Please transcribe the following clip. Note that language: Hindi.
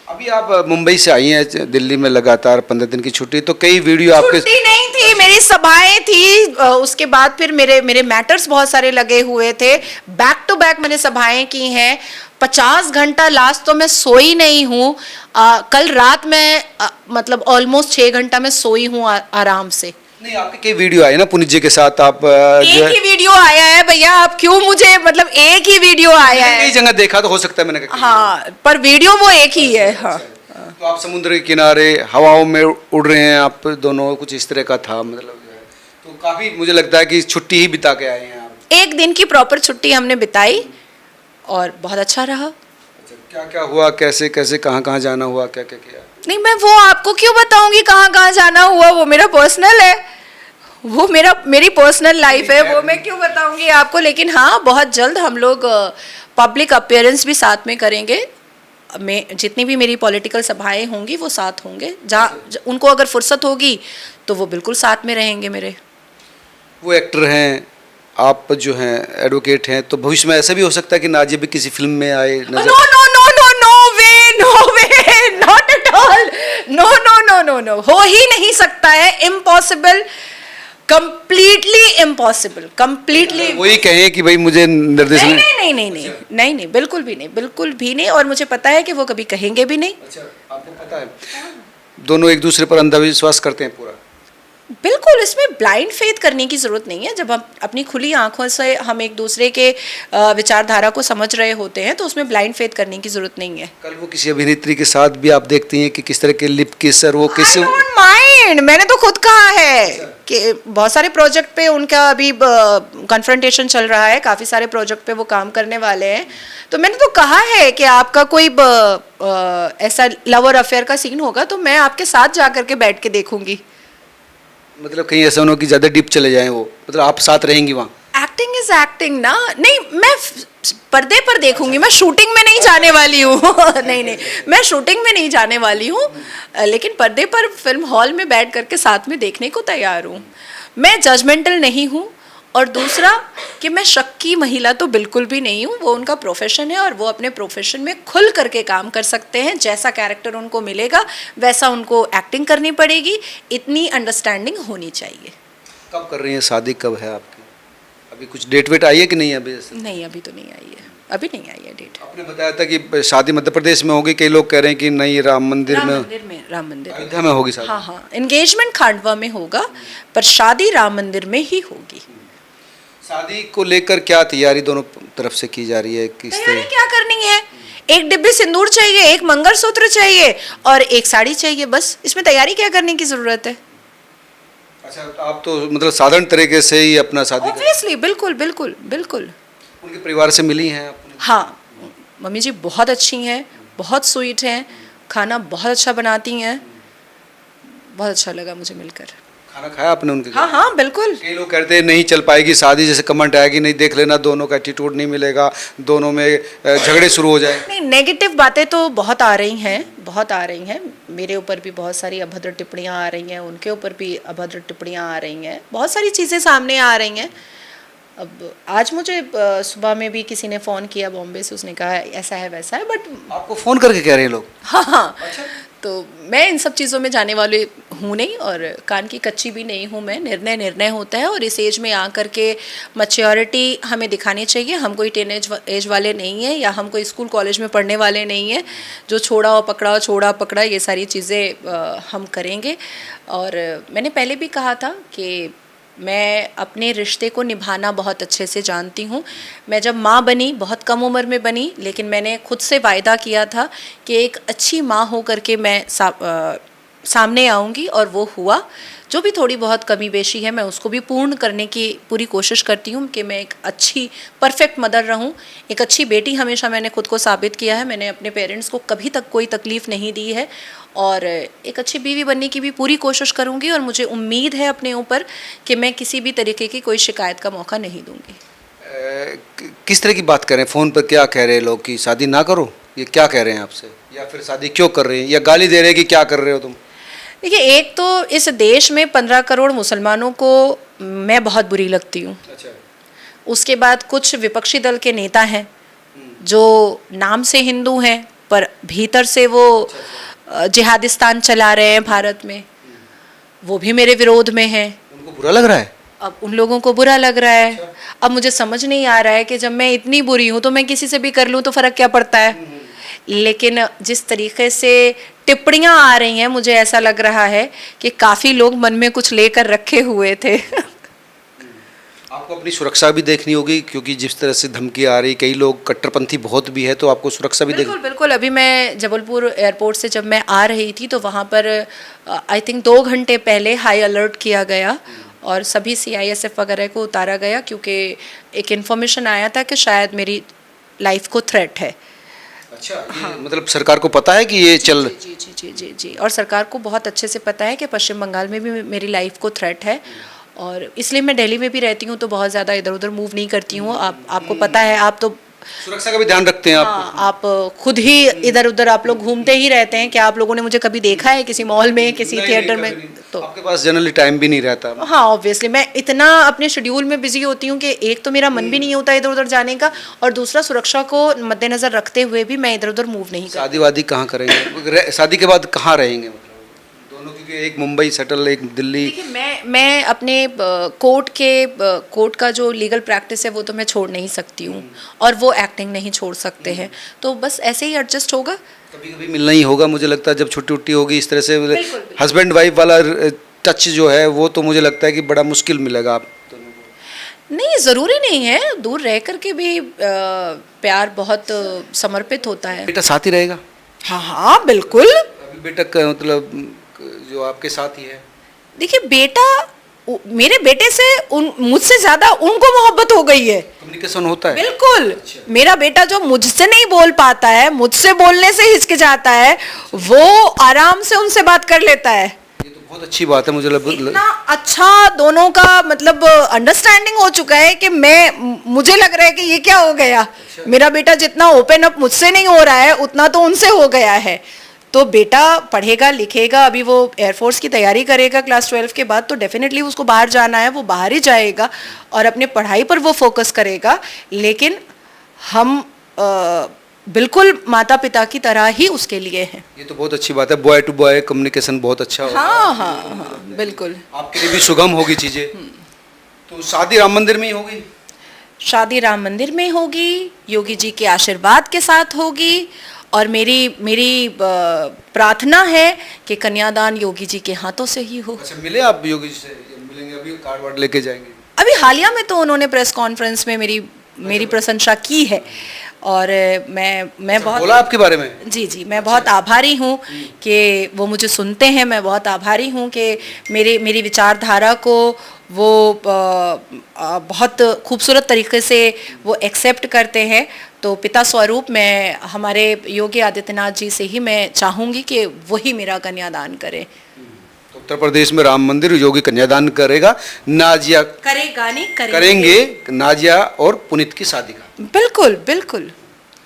अभी आप मुंबई से आई हैं दिल्ली में लगातार 15 दिन की छुट्टी, तो कई वीडियो आपके छुट्टी नहीं थी, मेरी सभाएं थी। उसके बाद फिर मेरे मेरे मैटर्स बहुत सारे लगे हुए थे। बैक टू बैक मैंने सभाएं की हैं। 50 घंटा लास्ट तो मैं सोई नहीं हूँ। कल रात मैं मतलब ऑलमोस्ट 6 घंटा मैं सोई हूँ आराम से। नहीं, आपके कई वीडियो आए ना पुनीत जी के साथ, आप जो एक है ही वीडियो आया है भैया, आप क्यों मुझे, मतलब एक ही वीडियो आया कई है। जगह देखा तो हो सकता है मैंने कहा। हाँ, पर वीडियो वो एक ही है। हाँ, तो आप समुद्र के किनारे हवाओं में उड़ रहे हैं आप दोनों, कुछ इस तरह का था मतलब जो है। तो काफी मुझे लगता है कि छुट्टी ही बिता के आए हैं आप। एक दिन की प्रॉपर छुट्टी हमने बिताई और बहुत अच्छा रहा। अच्छा, क्या क्या हुआ, कैसे कैसे कहाँ कहाँ जाना हुआ, क्या क्या किया? नहीं, मैं वो आपको क्यों बताऊंगी कहाँ कहाँ जाना हुआ, वो मेरा पर्सनल है, वो मेरी पर्सनल लाइफ है, वो मैं क्यों बताऊंगी आपको। लेकिन हाँ, बहुत जल्द हम लोग पब्लिक अपीयरेंस भी साथ में करेंगे। मैं जितनी भी मेरी पॉलिटिकल सभाएं होंगी वो साथ होंगे, जहाँ उनको अगर फुर्सत होगी तो वो बिल्कुल साथ में रहेंगे मेरे। वो एक्टर हैं, आप जो हैं एडवोकेट हैं, तो भविष्य में ऐसा भी हो सकता है कि नाजिया भी किसी फिल्म में आए नो नजर? No no no no way, no way, not at all. No no no no no, हो ही नहीं सकता है, इम्पॉसिबल, कंप्लीटली इम्पॉसिबल, कंप्लीटली। वही कहें कि भाई मुझे निर्देशन नहीं नहीं नहीं नहीं नहीं नहीं नहीं, बिल्कुल भी नहीं, बिल्कुल भी नहीं। और मुझे पता है कि वो कभी कहेंगे भी नहीं। अच्छा, आपको पता है दोनों एक दूसरे पर अंधविश्वास करते हैं पूरा? बिल्कुल, इसमें ब्लाइंड फेथ करने की ज़रूरत नहीं है। जब हम अपनी खुली आंखों से हम एक दूसरे के विचारधारा को समझ रहे होते हैं तो उसमें ब्लाइंड फेथ करने की ज़रूरत नहीं है। कल वो किसी अभिनेत्री के साथ भी आप देखती हैं कि किस तरह के लिप किस और वो किस। I don't mind, मैंने तो खुद कहा है कि बहुत सारे प्रोजेक्ट पे उनका अभी कन्फ्रंटेशन चल रहा है, काफ़ी सारे प्रोजेक्ट पे वो काम करने वाले हैं। तो मैंने तो कहा है कि आपका कोई ऐसा लवर अफेयर का सीन होगा तो मैं आपके साथ जा करके बैठ के देखूंगी। मतलब कहीं ऐसा ना हो कि ज़्यादा डीप चले जाएं वो, मतलब आप साथ रहेंगी वहाँ? एक्टिंग इज एक्टिंग ना। नहीं, मैं पर्दे पर देखूंगी, मैं शूटिंग में नहीं जाने वाली हूँ। नहीं नहीं, मैं शूटिंग में नहीं जाने वाली हूँ, लेकिन पर्दे पर फिल्म हॉल में बैठ करके साथ में देखने को तैयार हूँ। मैं जजमेंटल नहीं हूँ। और दूसरा कि मैं शक की महिला तो बिल्कुल भी नहीं हूँ। वो उनका प्रोफेशन है और वो अपने प्रोफेशन में खुल करके काम कर सकते हैं। जैसा कैरेक्टर उनको मिलेगा वैसा उनको एक्टिंग करनी पड़ेगी, इतनी अंडरस्टैंडिंग होनी चाहिए। कब कर रही हैं शादी, कब है आपकी? अभी कुछ डेट वेट आई है कि नहीं अभी? नहीं, अभी तो नहीं आई है, अभी नहीं आई है डेट। आपने बताया था कि शादी मध्य प्रदेश में होगी, कई लोग कह रहे हैं कि नहीं राम मंदिर में राम मंदिर में। अयोध्या में होगी शादी। हाँ हाँ, एंगेजमेंट खांडवा में होगा पर शादी राम मंदिर में ही होगी। शादी को लेकर क्या तैयारी दोनों तरफ से की जा रही है, किस तैयारी तरह? क्या करनी है, एक डिब्बी सिंदूर चाहिए, एक मंगलसूत्र चाहिए और एक साड़ी चाहिए, बस। इसमें तैयारी क्या करने की जरूरत है? अच्छा, आप तो मतलब साधारण तरीके से ही अपना शादी ऑब्वियसली, बिल्कुल बिल्कुल बिल्कुल। उनके परिवार से मिली हैं आप? हाँ, मम्मी जी बहुत अच्छी हैं, बहुत स्वीट हैं, खाना बहुत अच्छा बनाती हैं। बहुत अच्छा लगा मुझे मिलकर। खाना खाया आपने उनके? हाँ हाँ बिल्कुल। कई लोग कहते हैं नहीं चल पाएगी शादी, जैसे कमेंट आएगी नहीं, देख लेना दोनों का एटीट्यूड नहीं मिलेगा, दोनों में झगड़े शुरू हो जाए। नहीं, नेगेटिव बातें तो बहुत आ रही हैं, बहुत आ रही हैं। मेरे ऊपर भी बहुत सारी अभद्र टिप्पणियाँ आ रही हैं, उनके ऊपर भी अभद्र टिप्पणियाँ आ रही हैं, बहुत सारी चीज़ें सामने आ रही हैं। अब आज मुझे सुबह में भी किसी ने फ़ोन किया बॉम्बे से, उसने कहा ऐसा है वैसा है, बट आपको फ़ोन करके कह रहे हैं लोग? हाँ हाँ। तो मैं इन सब चीज़ों में जाने वाले हूँ नहीं और कान की कच्ची भी नहीं हूँ मैं। निर्णय होता है और इस एज में आकर के मैच्योरिटी हमें दिखानी चाहिए। हम कोई टीन एज वाले नहीं हैं या हम कोई स्कूल कॉलेज में पढ़ने वाले नहीं हैं जो छोड़ा पकड़ा ये सारी चीज़ें हम करेंगे। और मैंने पहले भी कहा था कि मैं अपने रिश्ते को निभाना बहुत अच्छे से जानती हूँ। मैं जब माँ बनी, बहुत कम उम्र में बनी, लेकिन मैंने खुद से वायदा किया था कि एक अच्छी माँ हो करके मैं सामने आऊँगी और वो हुआ। जो भी थोड़ी बहुत कमी बेशी है मैं उसको भी पूर्ण करने की पूरी कोशिश करती हूँ कि मैं एक अच्छी परफेक्ट मदर रहूँ, एक अच्छी बेटी हमेशा मैंने खुद को साबित किया है। मैंने अपने पेरेंट्स को कभी तक कोई तकलीफ़ नहीं दी है और एक अच्छी बीवी बनने की भी पूरी कोशिश करूँगी और मुझे उम्मीद है अपने ऊपर कि मैं किसी भी तरीके की कोई शिकायत का मौका नहीं दूँगी। किस तरह की बात कर रहे हैं फ़ोन पर? क्या कह रहे हैं लोग कि शादी ना करो, ये क्या कह रहे हैं आपसे? या फिर शादी क्यों कर रहे हैं, या गाली दे रहे हैं कि क्या कर रहे हो तुम? देखिए, एक तो इस देश में 15 करोड़ मुसलमानों को मैं बहुत बुरी लगती हूँ। अच्छा। उसके बाद कुछ विपक्षी दल के नेता हैं जो नाम से हिंदू हैं पर भीतर से वो जिहादिस्तान चला रहे हैं भारत में, वो भी मेरे विरोध में है। उनको बुरा लग रहा है? अब उन लोगों को बुरा लग रहा है। अब मुझे समझ नहीं आ रहा है कि जब मैं इतनी बुरी हूँ तो मैं किसी से भी कर लूँ तो फ़र्क क्या पड़ता है। लेकिन जिस तरीके से टिप्पणियाँ आ रही हैं, मुझे ऐसा लग रहा है कि काफ़ी लोग मन में कुछ लेकर रखे हुए थे। आपको अपनी सुरक्षा भी देखनी होगी, क्योंकि जिस तरह से धमकी आ रही, कई लोग कट्टरपंथी बहुत भी है, तो आपको सुरक्षा भी बिल्कुल बिल्कुल। अभी मैं जबलपुर एयरपोर्ट से जब मैं आ रही थी तो वहाँ पर आई थिंक 2 घंटे पहले हाई अलर्ट किया गया और सभी CISF वगैरह को उतारा गया, क्योंकि एक इन्फॉर्मेशन आया था कि शायद मेरी लाइफ को थ्रेट है। अच्छा, हाँ। मतलब सरकार को पता है कि ये चल जी जी जी जी जी, और सरकार को बहुत अच्छे से पता है कि पश्चिम बंगाल में भी मेरी लाइफ को थ्रेट है, और इसलिए मैं दिल्ली में भी रहती हूँ तो बहुत ज़्यादा इधर उधर मूव नहीं करती हूँ। आपको पता है, आप तो सुरक्षा का भी ध्यान रखते हैं आप? हाँ, आप खुद ही इधर उधर आप लोग घूमते ही रहते हैं। क्या आप लोगों ने मुझे कभी देखा है किसी मॉल में, किसी थिएटर में? तो आपके पास जनरली टाइम भी नहीं रहता। हाँ, ऑब्वियसली मैं इतना अपने शेड्यूल में बिजी होती हूँ कि एक तो मेरा मन भी नहीं होता इधर उधर जाने का, और दूसरा सुरक्षा को मद्देनजर रखते हुए भी मैं इधर उधर मूव नहीं करती। शादी वादी कहाँ करेंगे? शादी के बाद कहाँ रहेंगे? मतलब दोनों, क्योंकि एक मुंबई सेटल, एक दिल्ली। देखिए, मैं अपने कोर्ट का जो लीगल प्रैक्टिस है वो तो मैं छोड़ नहीं सकती हूँ, और वो एक्टिंग नहीं छोड़ सकते हैं, तो बस ऐसे ही एडजस्ट होगा। कभी कभी मिलना ही होगा, मुझे लगता है, जब छुट्टी उट्टी होगी इस तरह से। बिल्कुल। हस्बैंड वाइफ वाला टच जो है वो तो मुझे लगता है कि बड़ा मुश्किल मिलेगा आप दोनों को। नहीं, ज़रूरी नहीं है, दूर रह कर के भी प्यार बहुत समर्पित होता है। बेटा साथ ही रहेगा? हाँ हाँ बिल्कुल। अभी बेटा मतलब जो आपके साथ ही है? देखिए, मेरे बेटे से मुझसे ज़्यादा उनको मोहब्बत हो गई है। कम्युनिकेशन होता है? बिल्कुल। अच्छा। मेरा बेटा जो मुझसे नहीं बोल पाता है, मुझसे बोलने से हिचकिचाता है, वो आराम से उनसे बात कर लेता है। ये तो बहुत अच्छी बात है। मुझे इतना अच्छा दोनों का मतलब अंडरस्टैंडिंग हो चुका है कि मुझे लग रहा है कि ये क्या हो गया। अच्छा। मेरा बेटा जितना ओपन अप मुझसे नहीं हो रहा है, उतना तो उनसे हो गया है। तो बेटा पढ़ेगा लिखेगा, अभी वो एयरफोर्स की तैयारी करेगा क्लास 12 के बाद, तो डेफिनेटली उसको बाहर जाना है, वो बाहर ही जाएगा और अपने पढ़ाई पर वो फोकस करेगा। लेकिन हम बिल्कुल माता पिता की तरह ही उसके लिए हैं। ये तो बहुत अच्छी बात है। बॉय टू बॉय कम्युनिकेशन बहुत अच्छा होगा। हाँ हाँ हाँ बिल्कुल। आपके लिए भी सुगम होगी चीज़ें। तो शादी राम मंदिर में ही होगी? शादी राम मंदिर में होगी, योगी जी के आशीर्वाद के साथ होगी, और मेरी प्रार्थना है कि कन्यादान योगी जी के हाथों से ही हो। अच्छा, मिले आप योगी जी से? मिलेंगे अभी, कार्ड वार्ड लेके जाएंगे? अभी हालिया में तो उन्होंने प्रेस कॉन्फ्रेंस में मेरी प्रशंसा की है, और मैं बहुत बोला आपके बारे में? जी जी, मैं बहुत आभारी हूँ कि वो मुझे सुनते हैं। मैं बहुत आभारी हूँ कि मेरी विचारधारा को वो बहुत खूबसूरत तरीके से वो एक्सेप्ट करते हैं। तो पिता स्वरूप मैं हमारे योगी आदित्यनाथ जी से ही मैं चाहूँगी कि वही मेरा कन्यादान करें। तो उत्तर प्रदेश में राम मंदिर योगी कन्यादान करेगा, नाजिया करेगा नहीं करेंगे नाजिया और पुनीत की शादी का। बिल्कुल बिल्कुल।